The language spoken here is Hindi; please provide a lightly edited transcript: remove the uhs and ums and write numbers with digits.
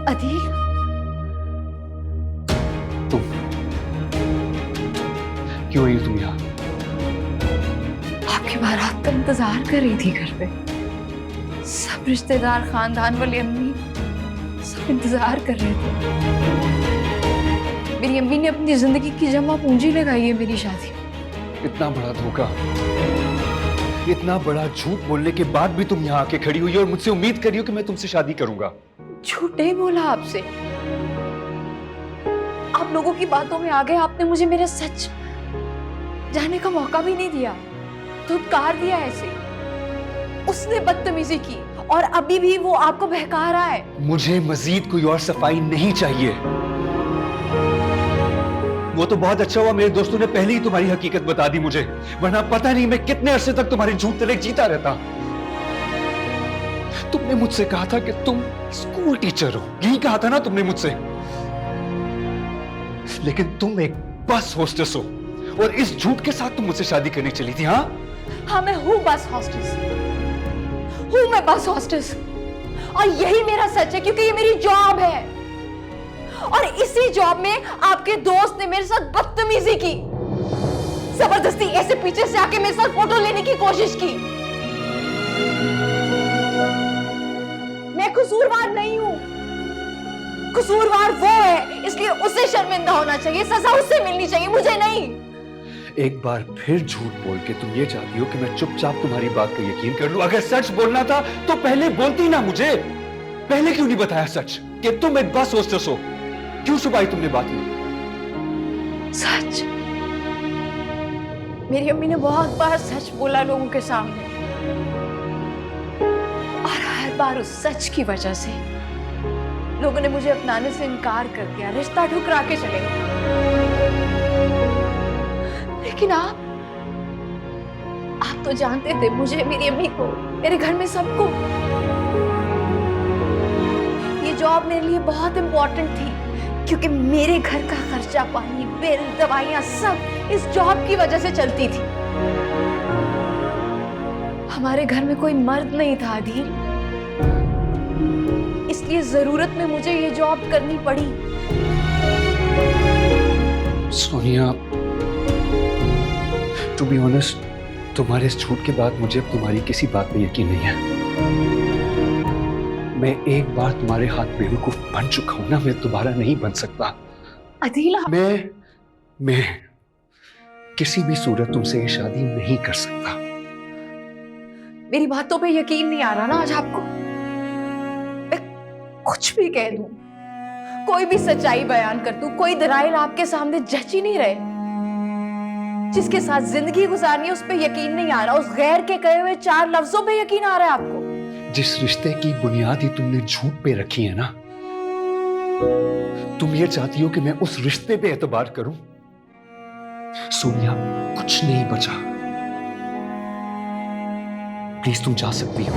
अदील, तुम क्यों आई हो तुम यहाँ? आपकी बारात का इंतजार कर रही थी घर पे। सब रिश्तेदार, खानदान वाली अम्मी सब इंतजार कर रहे थे। मेरी अम्मी ने अपनी जिंदगी की जमा पूंजी लगाई है मेरी शादी में। इतना बड़ा धोखा, इतना बड़ा झूठ बोलने के बाद भी तुम यहाँ आके खड़ी हुई हो और मुझसे उम्मीद करी हो कि मैं तुमसे शादी करूंगा। झूठ नहीं बोला आपसे। आप लोगों की बातों में आ गए। आपने मुझे मेरा सच जानने का मौका भी नहीं दिया, धुतकार दिया ऐसे। उसने बदतमीजी की और अभी भी वो आपको बहका रहा है। मुझे मजीद कोई और सफाई नहीं चाहिए। वो तो बहुत अच्छा हुआ मेरे दोस्तों ने पहले ही तुम्हारी हकीकत बता दी मुझे, वरना पता नहीं मैं कितने अरसे तक तुम्हारे झूठ तले जीता रहता। तुमने मुझसे कहा था कि तुम स्कूल टीचर हो, यही कहा था ना तुमने मुझसे। लेकिन तुम एक बस होस्टेस हो और इस झूठ के साथ तुम मुझसे शादी करने चली थी। हाँ हाँ, मैं हूँ बस हॉस्टेस, हूँ मैं बस हॉस्टेस, और यही मेरा सच है क्योंकि ये मेरी जॉब है। और इसी जॉब में आपके दोस्त ने मेरे साथ बदतमीजी की, जबरदस्ती ऐसे पीछे से आके मेरे साथ फोटो लेने की कोशिश की। मैं कसूरवार नहीं हूं, कसूरवार वो है, इसलिए उसे शर्मिंदा होना चाहिए, सजा उससे मिलनी चाहिए, मुझे नहीं। एक बार फिर झूठ बोल के तुम ये चाहती हो कि मैं चुपचाप तुम्हारी बात को यकीन कर लूं। अगर सच बोलना था तो पहले बोलती ना मुझे। पहले क्यों नहीं बताया सच कि तुम एक बस होस्टेस हो? क्यों छुपाई तुमने बात में? सच, मेरी अम्मी ने बहुत बार सच बोला लोगों के सामने, और हर बार उस सच की वजह से लोगों ने मुझे अपनाने से इनकार कर दिया, रिश्ता ठुकरा के चले गए। लेकिन आप तो जानते थे, मुझे, मेरी अम्मी को, मेरे घर में सबको, ये जॉब मेरे लिए बहुत इंपॉर्टेंट थी क्योंकि मेरे घर का खर्चा पानी, बिल, दवाइयां सब इस जॉब की वजह से चलती थी। हमारे घर में कोई मर्द नहीं था अदील, इसलिए जरूरत में मुझे ये जॉब करनी पड़ी। सोनिया, टू बी ऑनेस्ट, तुम्हारे इस झूठ के बाद मुझे अब तुम्हारी किसी बात पे यकीन नहीं है। मैं एक बार तुम्हारे हाथ बेवकूफ बन चुका हूं ना, मैं दोबारा नहीं बन सकता। अदील, मैं किसी भी सूरत तुमसे ये शादी नहीं कर सकता। मेरी बातों पे यकीन नहीं आ रहा ना आज आपको? मैं कुछ भी कह दूं, कोई भी सच्चाई बयान कर दूं, कोई दलाइल आपके सामने जच ही नहीं रहे। जिसके साथ जिंदगी गुजारनी है उस पे यकीन नहीं आ रहा, उस गैर के कहे हुए 4 लफ्जों पे यकीन आ रहा है आपको। जिस रिश्ते की बुनियाद ही तुमने झूठ पे रखी है ना, तुम ये चाहती हो कि मैं उस रिश्ते पे एतबार करूं? सोनिया, कुछ नहीं बचा। प्लीज तुम जा सकती हो।